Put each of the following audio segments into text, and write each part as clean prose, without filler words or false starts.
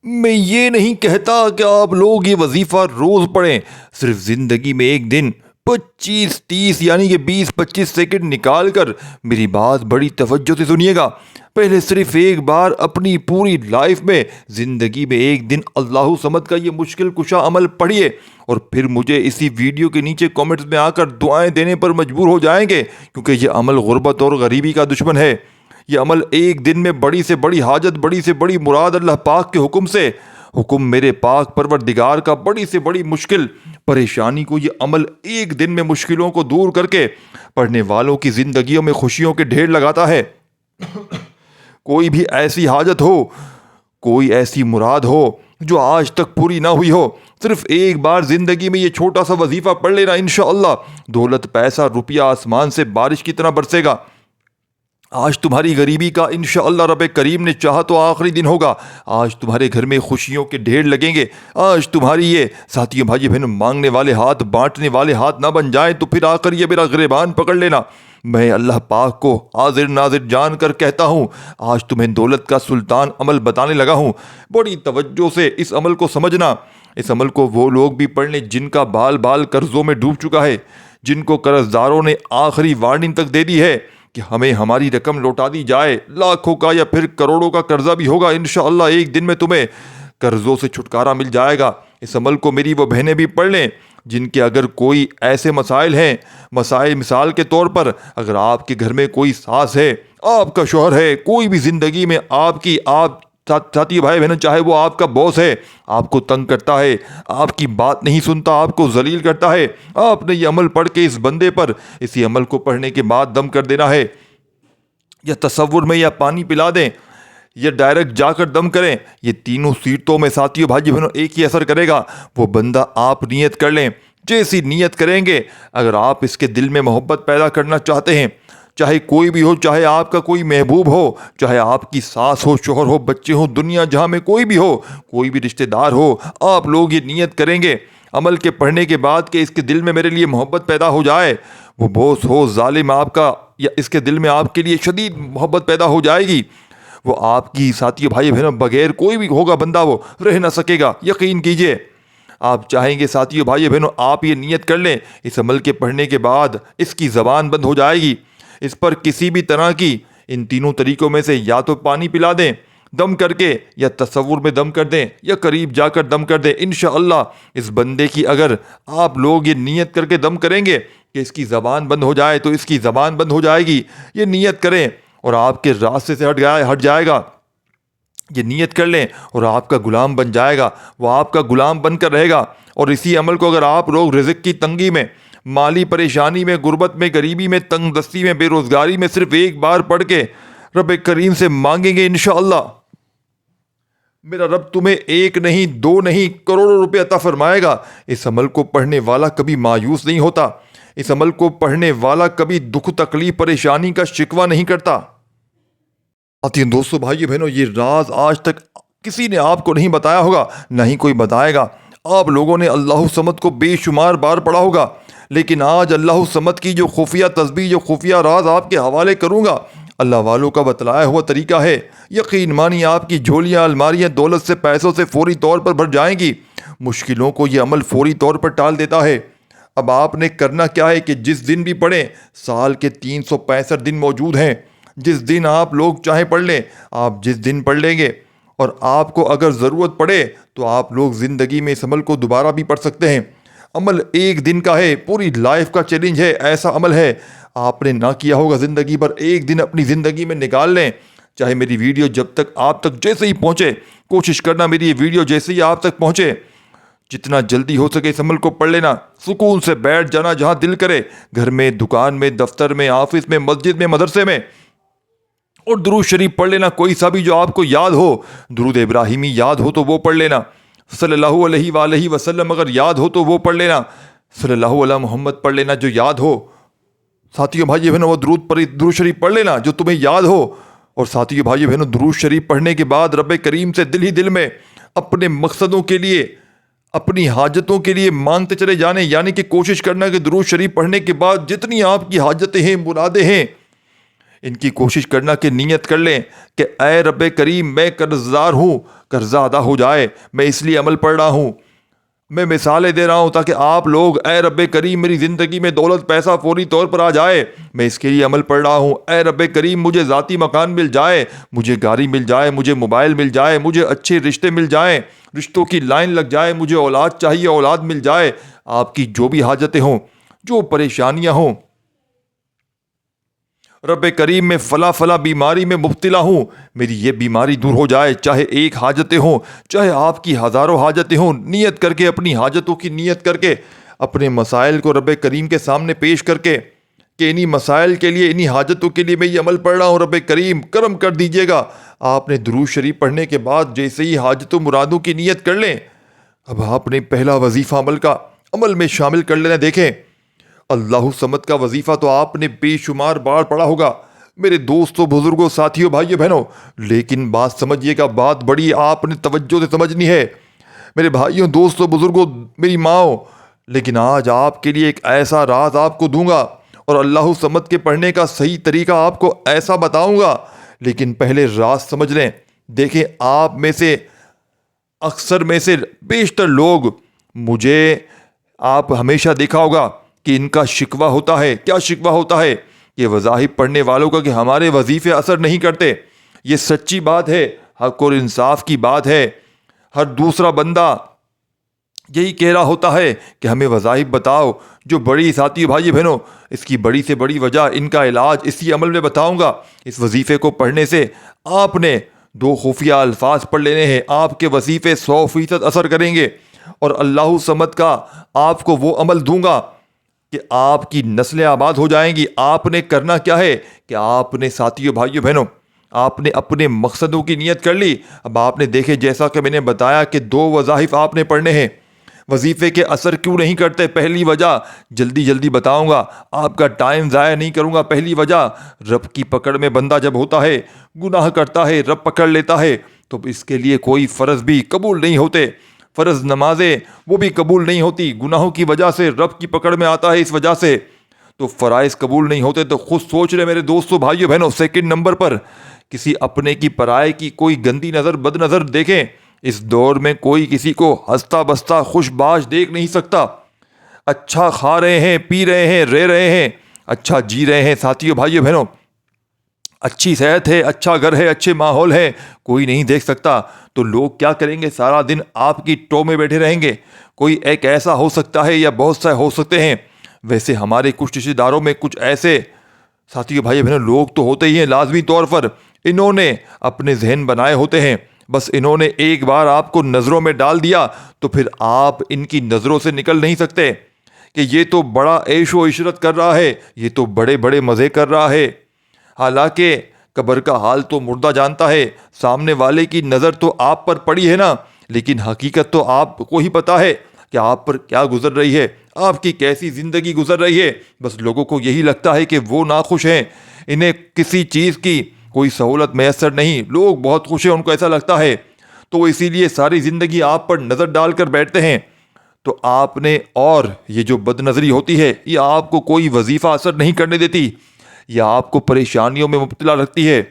میں یہ نہیں کہتا کہ آپ لوگ یہ وظیفہ روز پڑھیں، صرف زندگی میں ایک دن 25-30 یعنی کہ 20-25 سیکنڈ نکال کر میری بات بڑی توجہ سے سنیے گا۔ پہلے صرف ایک بار اپنی پوری لائف میں زندگی میں ایک دن اللہ صمد کا یہ مشکل کشا عمل پڑھیے، اور پھر مجھے اسی ویڈیو کے نیچے کامنٹس میں آ کر دعائیں دینے پر مجبور ہو جائیں گے، کیونکہ یہ عمل غربت اور غریبی کا دشمن ہے۔ یہ عمل ایک دن میں بڑی سے بڑی حاجت، بڑی سے بڑی مراد اللہ پاک کے حکم سے، حکم میرے پاک پروردگار کا، بڑی سے بڑی مشکل پریشانی کو یہ عمل ایک دن میں مشکلوں کو دور کر کے پڑھنے والوں کی زندگیوں میں خوشیوں کے ڈھیر لگاتا ہے۔ کوئی بھی ایسی حاجت ہو، کوئی ایسی مراد ہو جو آج تک پوری نہ ہوئی ہو، صرف ایک بار زندگی میں یہ چھوٹا سا وظیفہ پڑھ لینا، انشاءاللہ دولت، پیسہ، روپیہ آسمان سے بارش کی طرح برسے گا۔ آج تمہاری غریبی کا انشاءاللہ رب کریم نے چاہا تو آخری دن ہوگا۔ آج تمہارے گھر میں خوشیوں کے ڈھیر لگیں گے۔ آج تمہاری یہ ساتھیوں، بھائی بہنوں، مانگنے والے ہاتھ بانٹنے والے ہاتھ نہ بن جائیں تو پھر آ کر یہ میرا گریبان پکڑ لینا۔ میں اللہ پاک کو حاضر ناظر جان کر کہتا ہوں، آج تمہیں دولت کا سلطان عمل بتانے لگا ہوں۔ بڑی توجہ سے اس عمل کو سمجھنا۔ اس عمل کو وہ لوگ بھی پڑھ لیں جن کا بال بال قرضوں میں ڈوب چکا ہے، جن کو قرض داروں نے آخری وارننگ تک دے دی ہے کہ ہمیں ہماری رقم لوٹا دی جائے۔ لاکھوں کا یا پھر کروڑوں کا قرضہ بھی ہوگا، انشاءاللہ ایک دن میں تمہیں قرضوں سے چھٹکارا مل جائے گا۔ اس عمل کو میری وہ بہنیں بھی پڑھ لیں جن کے اگر کوئی ایسے مسائل ہیں، مسائل مثال کے طور پر اگر آپ کے گھر میں کوئی ساس ہے، آپ کا شوہر ہے، کوئی بھی زندگی میں آپ ساتھی بھائی بہنوں، چاہے وہ آپ کا باس ہے، آپ کو تنگ کرتا ہے، آپ کی بات نہیں سنتا، آپ کو ذلیل کرتا ہے، آپ نے یہ عمل پڑھ کے اس بندے پر اسی عمل کو پڑھنے کے بعد دم کر دینا ہے، یا تصور میں یا پانی پلا دیں یا ڈائریکٹ جا کر دم کریں۔ یہ تینوں صورتوں میں ساتھیوں بھائی بہنوں ایک ہی اثر کرے گا۔ وہ بندہ آپ نیت کر لیں، جیسی نیت کریں گے، اگر آپ اس کے دل میں محبت پیدا کرنا چاہتے ہیں، چاہے کوئی بھی ہو، چاہے آپ کا کوئی محبوب ہو، چاہے آپ کی ساس ہو، شوہر ہو، بچے ہوں، دنیا جہاں میں کوئی بھی ہو، کوئی بھی رشتہ دار ہو، آپ لوگ یہ نیت کریں گے عمل کے پڑھنے کے بعد کہ اس کے دل میں میرے لیے محبت پیدا ہو جائے، وہ بوس ہو، ظالم آپ کا، یا اس کے دل میں آپ کے لیے شدید محبت پیدا ہو جائے گی، وہ آپ کی ساتھی بھائی بہنوں بغیر کوئی بھی ہوگا بندہ وہ رہ نہ سکے گا۔ یقین کیجئے، آپ چاہیں گے ساتھیوں بھائی بہنوں، آپ یہ نیت کر لیں، اس عمل کے پڑھنے کے بعد اس کی زبان بند ہو جائے گی۔ اس پر کسی بھی طرح کی ان تینوں طریقوں میں سے یا تو پانی پلا دیں دم کر کے، یا تصور میں دم کر دیں، یا قریب جا کر دم کر دیں۔ انشاءاللہ اس بندے کی اگر آپ لوگ یہ نیت کر کے دم کریں گے کہ اس کی زبان بند ہو جائے تو اس کی زبان بند ہو جائے گی۔ یہ نیت کریں اور آپ کے راستے سے ہٹ جائے گا۔ یہ نیت کر لیں اور آپ کا غلام بن جائے گا، وہ آپ کا غلام بن کر رہے گا۔ اور اسی عمل کو اگر آپ لوگ رزق کی تنگی میں، مالی پریشانی میں، غربت میں، غریبی میں، تنگ دستی میں، بے روزگاری میں صرف ایک بار پڑھ کے رب کریم سے مانگیں گے، انشاءاللہ میرا رب تمہیں ایک نہیں، دو نہیں، کروڑوں روپے عطا فرمائے گا۔ اس عمل کو پڑھنے والا کبھی مایوس نہیں ہوتا، اس عمل کو پڑھنے والا کبھی دکھ تکلیف پریشانی کا شکوہ نہیں کرتا۔ ساتھیوں، دوستوں، بھائیو بہنوں، یہ راز آج تک کسی نے آپ کو نہیں بتایا ہوگا، نہ ہی کوئی بتائے گا۔ آپ لوگوں نے اللہ صمد کو بے شمار بار پڑھا ہوگا، لیکن آج اللہ صمد کی جو خفیہ تسبیح، جو خفیہ راز آپ کے حوالے کروں گا، اللہ والوں کا بتلایا ہوا طریقہ ہے۔ یقین مانیے آپ کی جھولیاں، الماریاں دولت سے، پیسوں سے فوری طور پر بھر جائیں گی۔ مشکلوں کو یہ عمل فوری طور پر ٹال دیتا ہے۔ اب آپ نے کرنا کیا ہے کہ جس دن بھی پڑھیں، سال کے 365 دن موجود ہیں، جس دن آپ لوگ چاہیں پڑھ لیں، آپ جس دن پڑھ لیں گے، اور آپ کو اگر ضرورت پڑے تو آپ لوگ زندگی میں اس عمل کو دوبارہ بھی پڑھ سکتے ہیں۔ عمل ایک دن کا ہے، پوری لائف کا چیلنج ہے، ایسا عمل ہے آپ نے نہ کیا ہوگا زندگی پر، ایک دن اپنی زندگی میں نکال لیں۔ چاہے میری ویڈیو جب تک آپ تک جیسے ہی پہنچے، کوشش کرنا میری یہ ویڈیو جیسے ہی آپ تک پہنچے، جتنا جلدی ہو سکے اس عمل کو پڑھ لینا، سکون سے بیٹھ جانا جہاں دل کرے، گھر میں، دکان میں، دفتر میں، آفس میں، مسجد میں، مدرسے میں، اور درود شریف پڑھ لینا، کوئی سا بھی جو آپ کو یاد ہو۔ درود ابراہیمی یاد ہو تو وہ پڑھ لینا، صلی اللہ علیہ وآلہ وسلم اگر یاد ہو تو وہ پڑھ لینا، صلی اللہ علیہ محمد پڑھ لینا جو یاد ہو۔ ساتھیوں بھائی بہنوں، وہ درود شریف پڑھ لینا جو تمہیں یاد ہو۔ اور ساتھیوں بھائی بہنوں، درود شریف پڑھنے کے بعد رب کریم سے دل ہی دل میں اپنے مقصدوں کے لیے، اپنی حاجتوں کے لیے مانگتے چلے جانے، یعنی کہ کوشش کرنا کہ درود شریف پڑھنے کے بعد جتنی آپ کی حاجتیں ہیں، مرادیں ہیں، ان کی کوشش کرنا کہ نیت کر لیں کہ اے رب کریم میں قرضدار ہوں، قرضہ ادا ہو جائے، میں اس لیے عمل پڑھ رہا ہوں۔ میں مثالیں دے رہا ہوں تاکہ آپ لوگ اے رب کریم میری زندگی میں دولت پیسہ فوری طور پر آ جائے، میں اس کے لیے عمل پڑھ رہا ہوں۔ اے رب کریم مجھے ذاتی مکان مل جائے، مجھے گاڑی مل جائے، مجھے موبائل مل جائے، مجھے اچھے رشتے مل جائیں، رشتوں کی لائن لگ جائے، مجھے اولاد چاہیے، اولاد مل جائے۔ آپ کی جو بھی حاجتیں ہوں، جو پریشانیاں ہوں، رب کریم میں فلاں فلاں بیماری میں مبتلا ہوں، میری یہ بیماری دور ہو جائے، چاہے ایک حاجتیں ہوں، چاہے آپ کی ہزاروں حاجتیں ہوں، نیت کر کے، اپنی حاجتوں کی نیت کر کے، اپنے مسائل کو رب کریم کے سامنے پیش کر کے کہ انہی مسائل کے لیے، انہی حاجتوں کے لیے میں یہ عمل پڑھ رہا ہوں، رب کریم کرم کر دیجیے گا۔ آپ نے درود شریف پڑھنے کے بعد جیسے ہی حاجتوں مرادوں کی نیت کر لیں، اب آپ نے پہلا وظیفہ عمل میں شامل کر لینا۔ دیکھیں، اللہ صمد کا وظیفہ تو آپ نے بے شمار بار پڑھا ہوگا میرے دوستوں، بزرگوں، ساتھیوں، بھائیوں، بہنوں، لیکن بات سمجھیے گا، بات بڑی آپ نے توجہ سے سمجھنی ہے میرے بھائیوں، دوستوں، بزرگوں، میری ماؤں۔ لیکن آج آپ کے لیے ایک ایسا راز آپ کو دوں گا اور اللہ صمد کے پڑھنے کا صحیح طریقہ آپ کو ایسا بتاؤں گا، لیکن پہلے راز سمجھ لیں۔ دیکھیں، آپ میں سے اکثر میں سے بیشتر لوگ، مجھے آپ ہمیشہ دیکھا ہوگا کہ ان کا شکوہ ہوتا ہے۔ کیا شکوہ ہوتا ہے؟ یہ وظائف پڑھنے والوں کا کہ ہمارے وظیفے اثر نہیں کرتے۔ یہ سچی بات ہے، حق اور انصاف کی بات ہے۔ ہر دوسرا بندہ یہی کہہ رہا ہوتا ہے کہ ہمیں وظائف بتاؤ۔ جو بڑی ساتھی بھائی بہنوں، اس کی بڑی سے بڑی وجہ، ان کا علاج اسی عمل میں بتاؤں گا۔ اس وظیفے کو پڑھنے سے آپ نے 2 خفیہ الفاظ پڑھ لینے ہیں، آپ کے وظیفے 100% اثر کریں گے، اور اللہ صمد کا آپ کو وہ عمل دوں گا کہ آپ کی نسلیں آباد ہو جائیں گی۔ آپ نے کرنا کیا ہے کہ آپ نے ساتھیوں، بھائیوں، بہنوں، آپ نے اپنے مقصدوں کی نیت کر لی۔ اب آپ نے دیکھے، جیسا کہ میں نے بتایا کہ 2 وظائف آپ نے پڑھنے ہیں۔ وظیفے کے اثر کیوں نہیں کرتے؟ پہلی وجہ جلدی بتاؤں گا، آپ کا ٹائم ضائع نہیں کروں گا۔ پہلی وجہ، رب کی پکڑ میں بندہ جب ہوتا ہے، گناہ کرتا ہے، رب پکڑ لیتا ہے، تو اس کے لیے کوئی فرض بھی قبول نہیں ہوتے، فرض نمازیں وہ بھی قبول نہیں ہوتی، گناہوں کی وجہ سے رب کی پکڑ میں آتا ہے۔ اس وجہ سے تو فرائض قبول نہیں ہوتے۔ تو خود سوچ رہے میرے دوستوں، بھائیوں، بہنوں، سیکنڈ نمبر پر کسی اپنے کی پرائے کی کوئی گندی نظر، بد نظر دیکھیں۔ اس دور میں کوئی کسی کو ہنستا بستا خوش باش دیکھ نہیں سکتا۔ اچھا کھا رہے ہیں، پی رہے ہیں، رہ رہے ہیں، اچھا جی رہے ہیں، ساتھیوں، بھائیوں، بہنوں، اچھی صحت ہے، اچھا گھر ہے، اچھے ماحول ہے، کوئی نہیں دیکھ سکتا۔ تو لوگ کیا کریں گے؟ سارا دن آپ کی ٹو میں بیٹھے رہیں گے۔ کوئی ایک ایسا ہو سکتا ہے یا بہت سے ہو سکتے ہیں۔ ویسے ہمارے کچھ رشتہ داروں میں کچھ ایسے ساتھیوں، بھائی بہنوں، لوگ تو ہوتے ہی ہیں لازمی طور پر۔ انہوں نے اپنے ذہن بنائے ہوتے ہیں، بس انہوں نے ایک بار آپ کو نظروں میں ڈال دیا تو پھر آپ ان کی نظروں سے نکل نہیں سکتے کہ یہ تو بڑا عیش و عشرت کر رہا ہے، یہ تو بڑے بڑے مزے کر رہا ہے۔ حالانکہ قبر کا حال تو مردہ جانتا ہے، سامنے والے کی نظر تو آپ پر پڑی ہے نا، لیکن حقیقت تو آپ کو ہی پتا ہے کہ آپ پر کیا گزر رہی ہے، آپ کی کیسی زندگی گزر رہی ہے۔ بس لوگوں کو یہی لگتا ہے کہ وہ ناخوش ہیں، انہیں کسی چیز کی کوئی سہولت میسر نہیں، لوگ بہت خوش ہیں، ان کو ایسا لگتا ہے، تو وہ اسی لیے ساری زندگی آپ پر نظر ڈال کر بیٹھتے ہیں۔ تو آپ نے، اور یہ جو بد نظری ہوتی ہے، یہ آپ کو کوئی وظیفہ اثر نہیں کرنے دیتی، یہ آپ کو پریشانیوں میں مبتلا رکھتی ہے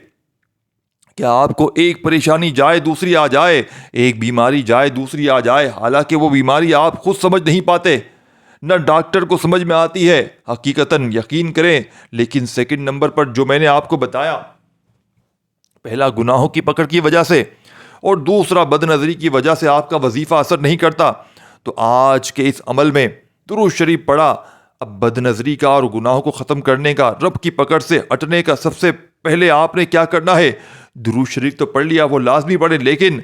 کہ آپ کو ایک پریشانی جائے دوسری آ جائے، ایک بیماری جائے دوسری آ جائے، حالانکہ وہ بیماری آپ خود سمجھ نہیں پاتے، نہ ڈاکٹر کو سمجھ میں آتی ہے حقیقتاً، یقین کریں۔ لیکن سیکنڈ نمبر پر جو میں نے آپ کو بتایا، پہلا گناہوں کی پکڑ کی وجہ سے، اور دوسرا بد نظری کی وجہ سے آپ کا وظیفہ اثر نہیں کرتا۔ تو آج کے اس عمل میں درود شریف پڑھا، اب بد نظری کا اور گناہوں کو ختم کرنے کا، رب کی پکڑ سے ہٹنے کا، سب سے پہلے آپ نے کیا کرنا ہے؟ درود شریف تو پڑھ لیا، وہ لازمی پڑھیں، لیکن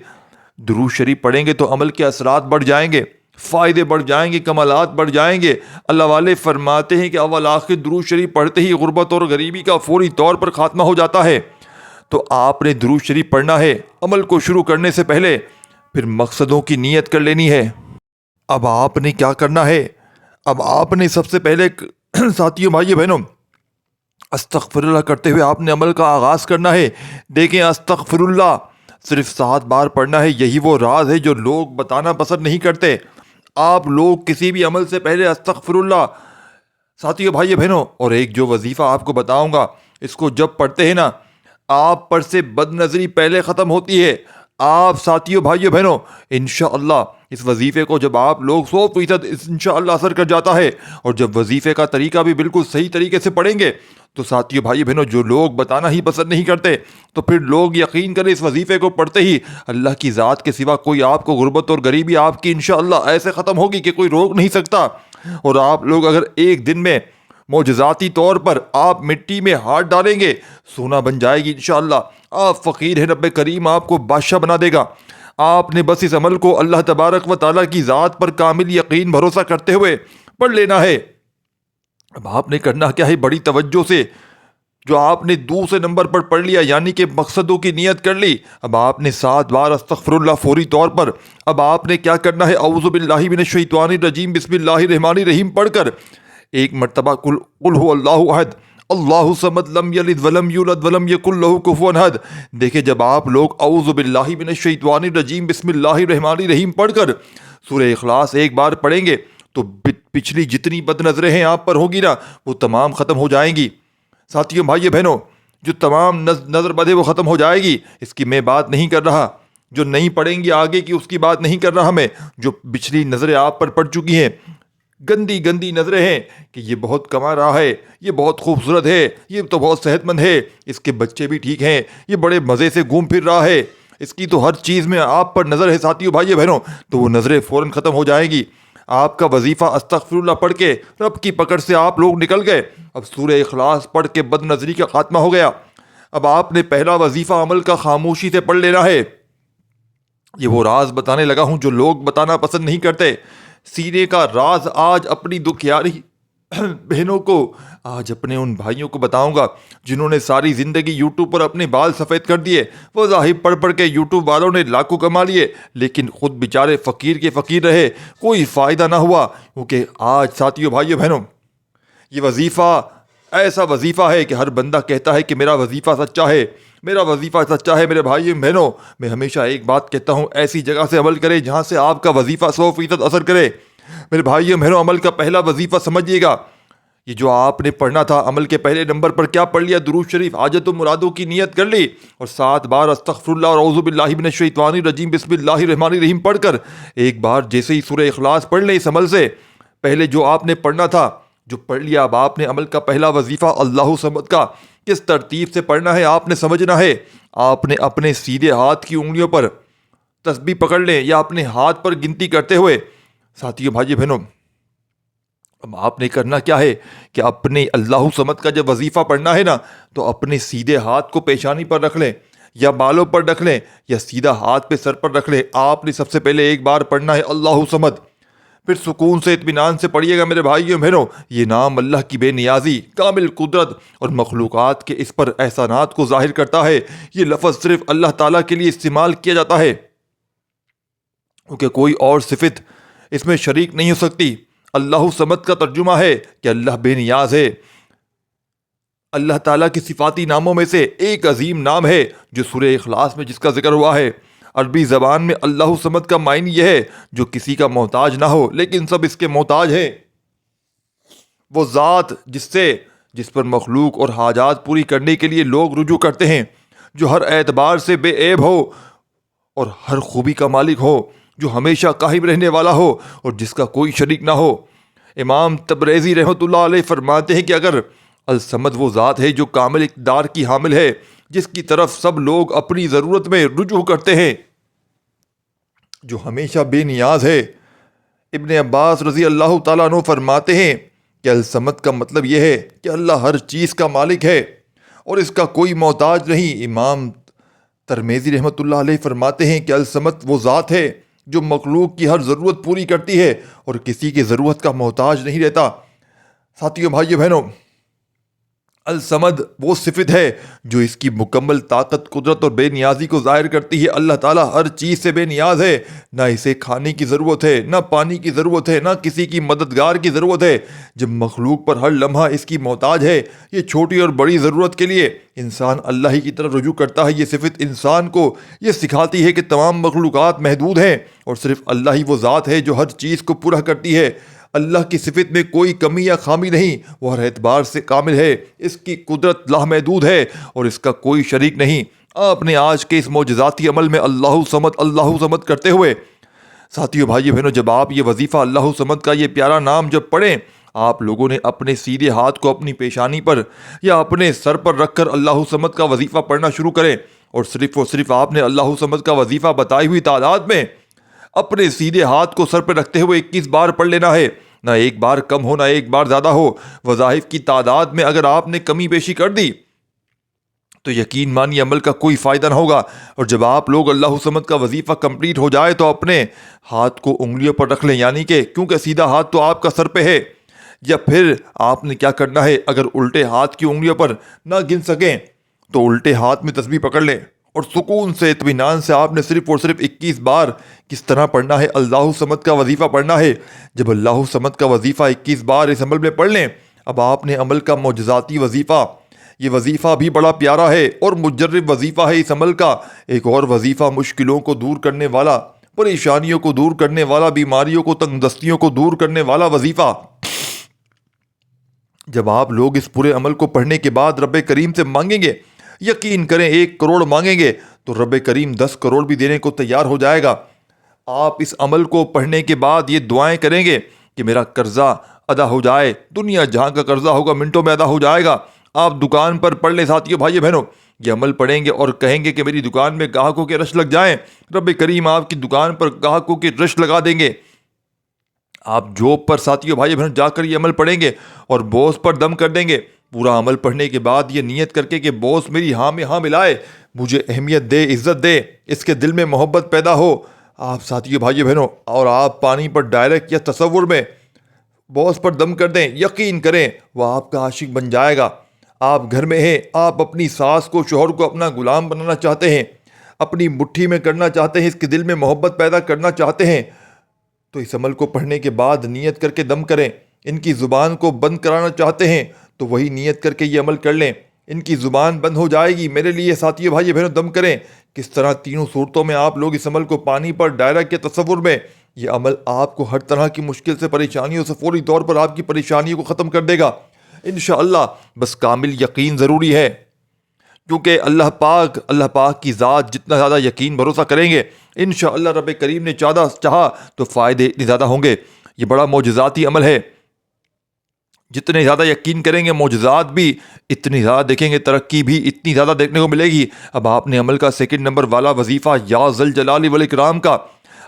درود شریف پڑھیں گے تو عمل کے اثرات بڑھ جائیں گے، فائدے بڑھ جائیں گے، کمالات بڑھ جائیں گے۔ اللہ والے فرماتے ہیں کہ اول آخر درود شریف پڑھتے ہی غربت اور غریبی کا فوری طور پر خاتمہ ہو جاتا ہے۔ تو آپ نے درود شریف پڑھنا ہے عمل کو شروع کرنے سے پہلے، پھر مقصدوں کی نیت کر لینی ہے۔ اب آپ نے کیا کرنا ہے؟ اب آپ نے سب سے پہلے ساتھیوں، بھائیوں، بہنوں، استغفر اللہ کرتے ہوئے آپ نے عمل کا آغاز کرنا ہے۔ دیکھیں، استغفر اللہ صرف 7 بار پڑھنا ہے، یہی وہ راز ہے جو لوگ بتانا پسند نہیں کرتے۔ آپ لوگ کسی بھی عمل سے پہلے استغفر اللہ، ساتھیوں، بھائیوں، بہنوں، اور ایک جو وظیفہ آپ کو بتاؤں گا، اس کو جب پڑھتے ہیں نا آپ پر سے بد نظری پہلے ختم ہوتی ہے۔ آپ ساتھیوں بھائیوں بہنوں انشاءاللہ اس وظیفے کو جب آپ لوگ 100% انشاءاللہ اثر کر جاتا ہے، اور جب وظیفے کا طریقہ بھی بالکل صحیح طریقے سے پڑھیں گے تو ساتھیوں بھائیوں بہنوں جو لوگ بتانا ہی پسند نہیں کرتے تو پھر لوگ یقین کریں اس وظیفے کو پڑھتے ہی اللہ کی ذات کے سوا کوئی آپ کو غربت اور غریبی آپ کی انشاءاللہ ایسے ختم ہوگی کہ کوئی روک نہیں سکتا۔ اور آپ لوگ اگر ایک دن میں معجزاتی طور پر آپ مٹی میں ہاتھ ڈالیں گے سونا بن جائے گی انشاءاللہ۔ آپ فقیر ہیں، رب کریم آپ کو بادشاہ بنا دے گا۔ آپ نے بس اس عمل کو اللہ تبارک و تعالیٰ کی ذات پر کامل یقین بھروسہ کرتے ہوئے پڑھ لینا ہے۔ اب آپ نے کرنا کیا ہے، بڑی توجہ سے جو آپ نے دوسرے نمبر پر پڑھ لیا یعنی کہ مقصدوں کی نیت کر لی، اب آپ نے 7 بار استغفر اللہ فوری طور پر اب آپ نے کیا کرنا ہے، اعوذ باللہ من الشیطان الرجیم بسم اللہ الرحمن الرحیم پڑھ کر ایک مرتبہ قل هو اللہ احد اللہ الصمد لم یلد ولم یولد ولم یکن لہ کفوا احد۔ دیکھیں جب آپ لوگ اعوذ باللہ من الشیطان الرجیم بسم اللہ الرحمن الرحیم پڑھ کر سورہ اخلاص ایک بار پڑھیں گے تو پچھلی جتنی بد نظریں ہیں آپ پر ہوگی نا وہ تمام ختم ہو جائیں گی۔ ساتھیوں بھائیو بہنوں جو تمام نظر بد ہے وہ ختم ہو جائے گی، اس کی میں بات نہیں کر رہا، جو نہیں پڑھیں گی آگے کی اس کی بات نہیں کر رہا میں، جو پچھلی نظریں آپ پر پڑ چکی ہیں گندی گندی نظریں ہیں کہ یہ بہت کما رہا ہے، یہ بہت خوبصورت ہے، یہ تو بہت صحت مند ہے، اس کے بچے بھی ٹھیک ہیں، یہ بڑے مزے سے گھوم پھر رہا ہے، اس کی تو ہر چیز میں آپ پر نظر ہے ساتھیوں بھائیو بہنوں، تو وہ نظریں فوراً ختم ہو جائیں گی۔ آپ کا وظیفہ استغفر اللہ پڑھ کے رب کی پکڑ سے آپ لوگ نکل گئے، اب سورہ اخلاص پڑھ کے بد نظری کا خاتمہ ہو گیا۔ اب آپ نے پہلا وظیفہ عمل کا خاموشی سے پڑھ لینا ہے۔ یہ وہ راز بتانے لگا ہوں جو لوگ بتانا پسند نہیں کرتے، سینے کا راز آج اپنی دکھیاری بہنوں کو، آج اپنے ان بھائیوں کو بتاؤں گا جنہوں نے ساری زندگی یوٹیوب پر اپنے بال سفید کر دیے۔ وہ ظاہر پڑھ پڑھ کے یوٹیوب والوں نے لاکھوں کما لیے لیکن خود بیچارے فقیر کے فقیر رہے، کوئی فائدہ نہ ہوا۔ کیونکہ آج ساتھیوں بھائیوں بہنوں یہ وظیفہ ایسا وظیفہ ہے کہ ہر بندہ کہتا ہے کہ میرا وظیفہ سچا ہے، میرا وظیفہ سچا ہے۔ میرے بھائیوں بہنوں میں ہمیشہ ایک بات کہتا ہوں، ایسی جگہ سے عمل کرے جہاں سے آپ کا وظیفہ 100% اثر کرے۔ میرے بھائیوں بہنوں عمل کا پہلا وظیفہ سمجھیے گا، یہ جو آپ نے پڑھنا تھا عمل کے پہلے نمبر پر کیا پڑھ لیا، درود شریف حاجت و مرادوں کی نیت کر لی اور 7 بار استغفر اللہ اور اعوذ باللہ من الشیطان الرجیم بسم اللہ الرحمن الرحیم پڑھ کر ایک بار جیسے ہی سورہ اخلاص پڑھ لیں اس عمل سے پہلے جو آپ نے پڑھنا تھا جو پڑھ لیا، اب آپ نے عمل کا پہلا وظیفہ اللہ صمد کا کس ترتیب سے پڑھنا ہے آپ نے سمجھنا ہے۔ آپ نے اپنے سیدھے ہاتھ کی انگلیوں پر تسبیح پکڑ لیں یا اپنے ہاتھ پر گنتی کرتے ہوئے، ساتھیوں بھائی بہنوں اب آپ نے کرنا کیا ہے کہ اپنے اللہ صمد کا جب وظیفہ پڑھنا ہے نا تو اپنے سیدھے ہاتھ کو پیشانی پر رکھ لیں یا بالوں پر رکھ لیں یا سیدھا ہاتھ پہ سر پر رکھ لیں۔ آپ نے سب سے پہلے ایک بار پڑھنا ہے اللہ صمد، پھر سکون سے اطمینان سے پڑھیے گا میرے بھائیوں بہنوں۔ یہ نام اللہ کی بے نیازی، کامل قدرت اور مخلوقات کے اس پر احسانات کو ظاہر کرتا ہے۔ یہ لفظ صرف اللہ تعالیٰ کے لیے استعمال کیا جاتا ہے کیونکہ کوئی اور صفت اس میں شریک نہیں ہو سکتی۔ اللہ صمد کا ترجمہ ہے کہ اللہ بے نیاز ہے۔ اللہ تعالیٰ کی صفاتی ناموں میں سے ایک عظیم نام ہے جو سورہ اخلاص میں جس کا ذکر ہوا ہے۔ عربی زبان میں اللہ صمد کا معنی یہ ہے جو کسی کا محتاج نہ ہو لیکن سب اس کے محتاج ہیں۔ وہ ذات جس پر مخلوق اور حاجات پوری کرنے کے لیے لوگ رجوع کرتے ہیں، جو ہر اعتبار سے بے عیب ہو اور ہر خوبی کا مالک ہو، جو ہمیشہ قائم رہنے والا ہو اور جس کا کوئی شریک نہ ہو۔ امام تبریزی رحمۃ اللہ علیہ فرماتے ہیں کہ اگر الصمد وہ ذات ہے جو کامل اقتدار کی حامل ہے، جس کی طرف سب لوگ اپنی ضرورت میں رجوع کرتے ہیں، جو ہمیشہ بے نیاز ہے۔ ابن عباس رضی اللہ تعالیٰ عنہ فرماتے ہیں کہ الصمد کا مطلب یہ ہے کہ اللہ ہر چیز کا مالک ہے اور اس کا کوئی محتاج نہیں۔ امام ترمذی رحمۃ اللہ علیہ فرماتے ہیں کہ الصمد وہ ذات ہے جو مخلوق کی ہر ضرورت پوری کرتی ہے اور کسی کی ضرورت کا محتاج نہیں رہتا۔ ساتھیوں بھائیو بہنوں الصمد وہ صفت ہے جو اس کی مکمل طاقت، قدرت اور بے نیازی کو ظاہر کرتی ہے۔ اللہ تعالیٰ ہر چیز سے بے نیاز ہے، نہ اسے کھانے کی ضرورت ہے، نہ پانی کی ضرورت ہے، نہ کسی کی مددگار کی ضرورت ہے۔ جب مخلوق پر ہر لمحہ اس کی محتاج ہے، یہ چھوٹی اور بڑی ضرورت کے لیے انسان اللہ ہی کی طرف رجوع کرتا ہے۔ یہ صفت انسان کو یہ سکھاتی ہے کہ تمام مخلوقات محدود ہیں اور صرف اللہ ہی وہ ذات ہے جو ہر چیز کو پورا کرتی ہے۔ اللہ کی صفت میں کوئی کمی یا خامی نہیں، وہ ہر اعتبار سے کامل ہے، اس کی قدرت لامحدود ہے اور اس کا کوئی شریک نہیں۔ آپ نے آج کے اس معجزاتی عمل میں اللہ صمد کرتے ہوئے، ساتھیو بھائیو بہنوں، جب آپ یہ وظیفہ اللہ صمد کا یہ پیارا نام جب پڑھیں، آپ لوگوں نے اپنے سیدھے ہاتھ کو اپنی پیشانی پر یا اپنے سر پر رکھ کر اللہ صمد کا وظیفہ پڑھنا شروع کریں، اور صرف آپ نے اللہ صمد کا وظیفہ بتائی ہوئی تعداد میں اپنے سیدھے ہاتھ کو سر پہ رکھتے ہوئے 21 بار پڑھ لینا ہے، نہ ایک بار کم ہو نہ ایک بار زیادہ ہو۔ وظائف کی تعداد میں اگر آپ نے کمی بیشی کر دی تو یقین مانی عمل کا کوئی فائدہ نہ ہوگا۔ اور جب آپ لوگ اللہ صمد کا وظیفہ کمپلیٹ ہو جائے تو اپنے ہاتھ کو انگلیوں پر رکھ لیں، یعنی کہ کیونکہ سیدھا ہاتھ تو آپ کا سر پہ ہے، یا پھر آپ نے کیا کرنا ہے، اگر الٹے ہاتھ کی انگلیوں پر نہ گن سکیں تو الٹے ہاتھ میں تسبیح پکڑ لیں، اور سکون سے اطمینان سے آپ نے صرف اور صرف 21 بار کس طرح پڑھنا ہے، اللہ صمد کا وظیفہ پڑھنا ہے۔ جب اللہ صمد کا وظیفہ 21 بار اس عمل میں پڑھ لیں، اب آپ نے عمل کا معجزاتی وظیفہ، یہ وظیفہ بھی بڑا پیارا ہے اور مجرب وظیفہ ہے اس عمل کا۔ ایک اور وظیفہ مشکلوں کو دور کرنے والا، پریشانیوں کو دور کرنے والا، بیماریوں کو، تنگ دستیوں کو دور کرنے والا وظیفہ۔ جب آپ لوگ اس پورے عمل کو پڑھنے کے بعد رب کریم سے مانگیں گے، یقین کریں 1 کروڑ مانگیں گے تو رب کریم 10 کروڑ بھی دینے کو تیار ہو جائے گا۔ آپ اس عمل کو پڑھنے کے بعد یہ دعائیں کریں گے کہ میرا قرضہ ادا ہو جائے، دنیا جہاں کا قرضہ ہوگا منٹوں میں ادا ہو جائے گا۔ آپ دکان پر پڑھ لیں ساتھیو بھائی بہنوں، یہ عمل پڑھیں گے اور کہیں گے کہ میری دکان میں گاہکوں کے رش لگ جائیں، رب کریم آپ کی دکان پر گاہکوں کے رش لگا دیں گے۔ آپ جاب پر ساتھیو بھائی بہنوں جا کر یہ عمل پڑھیں گے اور باس پر دم کر دیں گے، پورا عمل پڑھنے کے بعد یہ نیت کر کے کہ باس میری ہاں میں ہاں ملائے، مجھے اہمیت دے، عزت دے، اس کے دل میں محبت پیدا ہو۔ آپ ساتھیو بھائی بہنوں، اور آپ پانی پر ڈائریکٹ یا تصور میں باس پر دم کر دیں، یقین کریں وہ آپ کا عاشق بن جائے گا۔ آپ گھر میں ہیں، آپ اپنی ساس کو، شوہر کو اپنا غلام بنانا چاہتے ہیں، اپنی مٹھی میں کرنا چاہتے ہیں، اس کے دل میں محبت پیدا کرنا چاہتے ہیں، تو اس عمل کو پڑھنے کے بعد نیت کر کے دم کریں۔ ان کی زبان کو بند کرانا چاہتے ہیں تو وہی نیت کر کے یہ عمل کر لیں، ان کی زبان بند ہو جائے گی۔ میرے لیے ساتھیو بھائی بہنوں دم کریں۔ کس طرح تینوں صورتوں میں آپ لوگ اس عمل کو پانی پر ڈائریکٹ کے تصور میں، یہ عمل آپ کو ہر طرح کی مشکل سے، پریشانیوں سے فوری طور پر آپ کی پریشانیوں کو ختم کر دے گا انشاءاللہ۔ بس کامل یقین ضروری ہے، کیونکہ اللہ پاک کی ذات جتنا زیادہ یقین بھروسہ کریں گے انشاءاللہ رب کریم نے چاہا تو فائدے اتنے زیادہ ہوں گے۔ یہ بڑا معجزاتی عمل ہے، جتنے زیادہ یقین کریں گے معجزات بھی اتنی زیادہ دیکھیں گے، ترقی بھی اتنی زیادہ دیکھنے کو ملے گی۔ اب آپ نے عمل کا 2 نمبر والا وظیفہ یا ذل جلال والاکرام کا،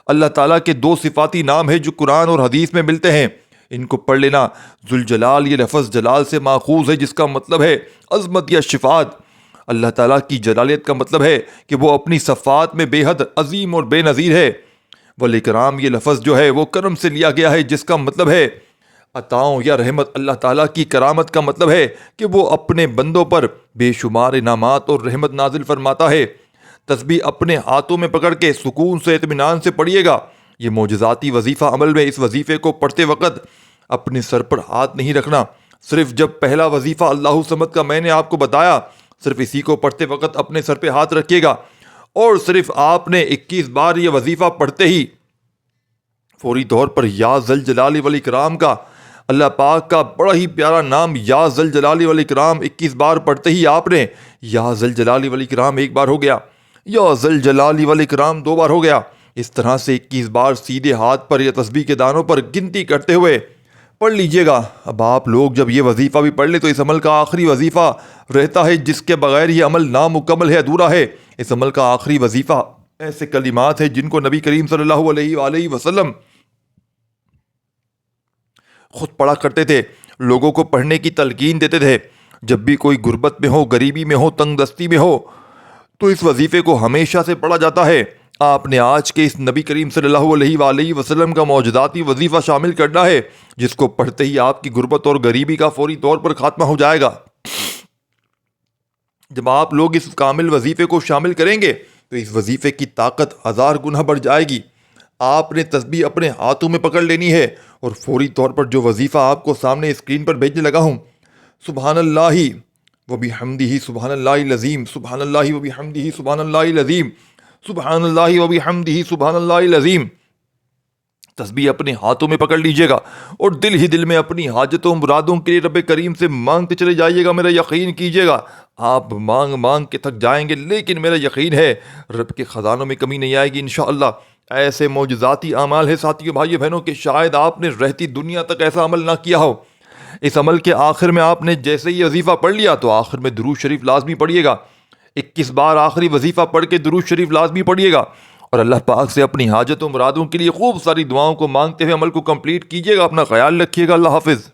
اللہ تعالیٰ کے 2 صفاتی نام ہیں جو قرآن اور حدیث میں ملتے ہیں، ان کو پڑھ لینا۔ ذوالجلال، یہ لفظ جلال سے ماخوذ ہے جس کا مطلب ہے عظمت یا شفاعت۔ اللہ تعالیٰ کی جلالیت کا مطلب ہے کہ وہ اپنی صفات میں بے حد عظیم اور بے نظیر ہے۔ والاکرام، یہ لفظ جو ہے وہ کرم سے لیا گیا ہے جس کا مطلب ہے عطاؤں یا رحمت۔ اللہ تعالیٰ کی کرامت کا مطلب ہے کہ وہ اپنے بندوں پر بے شمار انعامات اور رحمت نازل فرماتا ہے۔ تسبیح اپنے ہاتھوں میں پکڑ کے سکون سے اطمینان سے پڑھیے گا۔ یہ معجزاتی وظیفہ عمل میں اس وظیفے کو پڑھتے وقت اپنے سر پر ہاتھ نہیں رکھنا، صرف جب پہلا وظیفہ اللہ صمد کا میں نے آپ کو بتایا صرف اسی کو پڑھتے وقت اپنے سر پہ ہاتھ رکھیے گا، اور صرف آپ نے 21 بار یہ وظیفہ پڑھتے ہی فوری طور پر یا ذل جلال والاکرام کا، اللہ پاک کا بڑا ہی پیارا نام یا ذل جلال والاکرام 21 بار پڑھتے ہی آپ نے یا ذل جلال والاکرام 1 بار ہو گیا، یا ذل جلال والاکرام 2 بار ہو گیا۔ اس طرح سے 21 بار سیدھے ہاتھ پر یا تسبیح کے دانوں پر گنتی کرتے ہوئے پڑھ لیجئے گا۔ اب آپ لوگ جب یہ وظیفہ بھی پڑھ لیں تو اس عمل کا آخری وظیفہ رہتا ہے جس کے بغیر یہ عمل نامکمل ہے، ادھورا ہے۔ اس عمل کا آخری وظیفہ ایسے کلمات ہیں جن کو نبی کریم صلی اللہ علیہ وآلہ وسلم خود پڑھا کرتے تھے، لوگوں کو پڑھنے کی تلقین دیتے تھے۔ جب بھی کوئی غربت میں ہو، غریبی میں ہو، تنگ دستی میں ہو تو اس وظیفے کو ہمیشہ سے پڑھا جاتا ہے۔ آپ نے آج کے اس نبی کریم صلی اللہ علیہ وآلہ وسلم کا معجزاتی وظیفہ شامل کرنا ہے جس کو پڑھتے ہی آپ کی غربت اور غریبی کا فوری طور پر خاتمہ ہو جائے گا۔ جب آپ لوگ اس کامل وظیفے کو شامل کریں گے تو اس وظیفے کی طاقت 1000 گنا بڑھ جائے گی۔ آپ نے تسبیح اپنے ہاتھوں میں پکڑ لینی ہے اور فوری طور پر جو وظیفہ آپ کو سامنے اسکرین پر بھیجنے لگا ہوں، سبحان اللہ وبحمدہ سبحان اللہ العظیم، سبحان اللہ وبحمدہ سبحان اللہ العظیم، سبحان اللہ وبحمدہ سبحان اللہ العظیم، تسبیح اپنے ہاتھوں میں پکڑ لیجئے گا اور دل ہی دل میں اپنی حاجتوں مرادوں کے لیے رب کریم سے مانگتے چلے جائیے گا۔ میرا یقین کیجئے گا آپ مانگ مانگ کے تھک جائیں گے، لیکن میرا یقین ہے رب کے خزانوں میں کمی نہیں آئے گی انشاءاللہ۔ ایسے معجزاتی اعمال ہیں ساتھیوں بھائیو بہنوں کہ شاید آپ نے رہتی دنیا تک ایسا عمل نہ کیا ہو۔ اس عمل کے آخر میں آپ نے جیسے ہی وظیفہ پڑھ لیا تو آخر میں درود شریف لازمی پڑھیے گا۔ 21 بار آخری وظیفہ پڑھ کے درود شریف لازمی پڑھیے گا اور اللہ پاک سے اپنی حاجتوں مرادوں کے لیے خوب ساری دعاؤں کو مانگتے ہوئے عمل کو کمپلیٹ کیجیے گا۔ اپنا خیال رکھیے گا۔ اللہ حافظ۔